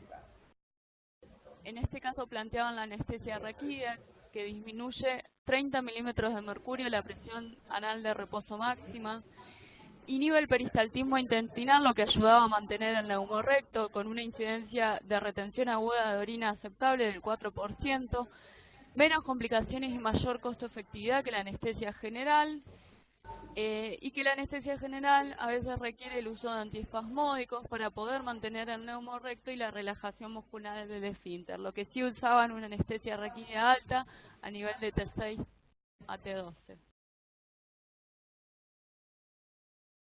En este caso planteaban la anestesia raquídea, que disminuye 30 milímetros de mercurio la presión anal de reposo máxima, inhibe el peristaltismo intestinal, lo que ayudaba a mantener el neumorrecto con una incidencia de retención aguda de orina aceptable del 4%, menos complicaciones y mayor costo-efectividad que la anestesia general, y que la anestesia general a veces requiere el uso de antiespasmódicos para poder mantener el neumorrecto y la relajación muscular del esfínter, lo que sí usaban una anestesia raquídea alta a nivel de T6 a T12.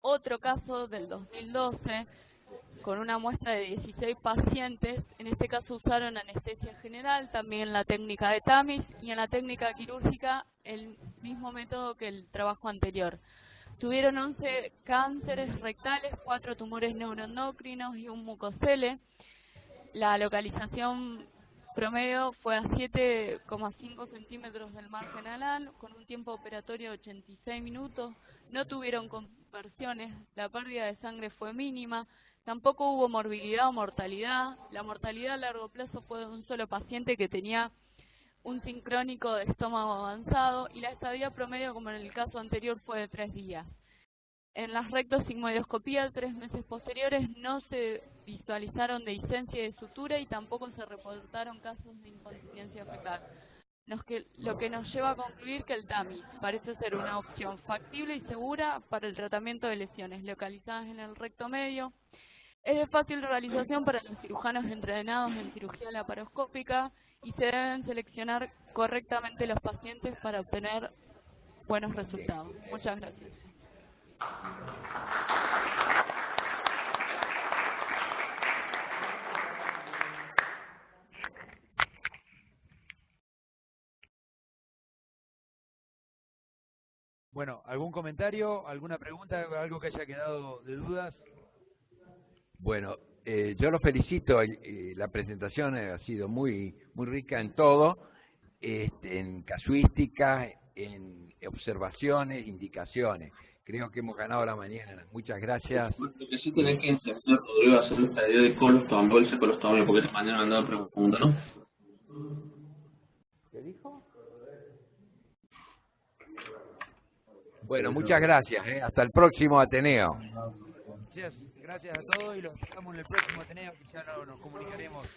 Otro caso del 2012, con una muestra de 16 pacientes, en este caso usaron anestesia general, también la técnica de TAMIS y en la técnica quirúrgica el mismo método que el trabajo anterior. Tuvieron 11 cánceres rectales, 4 tumores neuroendocrinos y un mucocele. La localización promedio fue a 7,5 centímetros del margen anal, con un tiempo operatorio de 86 minutos. No tuvieron conversiones, la pérdida de sangre fue mínima, tampoco hubo morbilidad o mortalidad. La mortalidad a largo plazo fue de un solo paciente que tenía un sincrónico de estómago avanzado y la estadía promedio, como en el caso anterior, fue de 3 días. En las rectosigmoidoscopías 3 meses posteriores no se visualizaron dehiscencia de sutura y tampoco se reportaron casos de incontinencia fecal. Lo que nos lleva a concluir que el TAMIS parece ser una opción factible y segura para el tratamiento de lesiones localizadas en el recto medio. Es de fácil realización para los cirujanos entrenados en cirugía laparoscópica y se deben seleccionar correctamente los pacientes para obtener buenos resultados. Muchas gracias. Bueno, ¿algún comentario, alguna pregunta, algo que haya quedado de dudas? Bueno, yo los felicito, la presentación ha sido muy rica en todo, en casuística, en observaciones, indicaciones. creo que hemos ganado la mañana. Muchas gracias. Lo que sí tenés que entender, Rodrigo, va a ser esta idea de colostomía, bolsa colostomía, porque esta mañana me han dado pregunta, ¿no? ¿Qué dijo? Bueno, muchas gracias. Hasta el próximo Ateneo. Gracias a todos y los esperamos en el próximo Ateneo, que ya nos comunicaremos.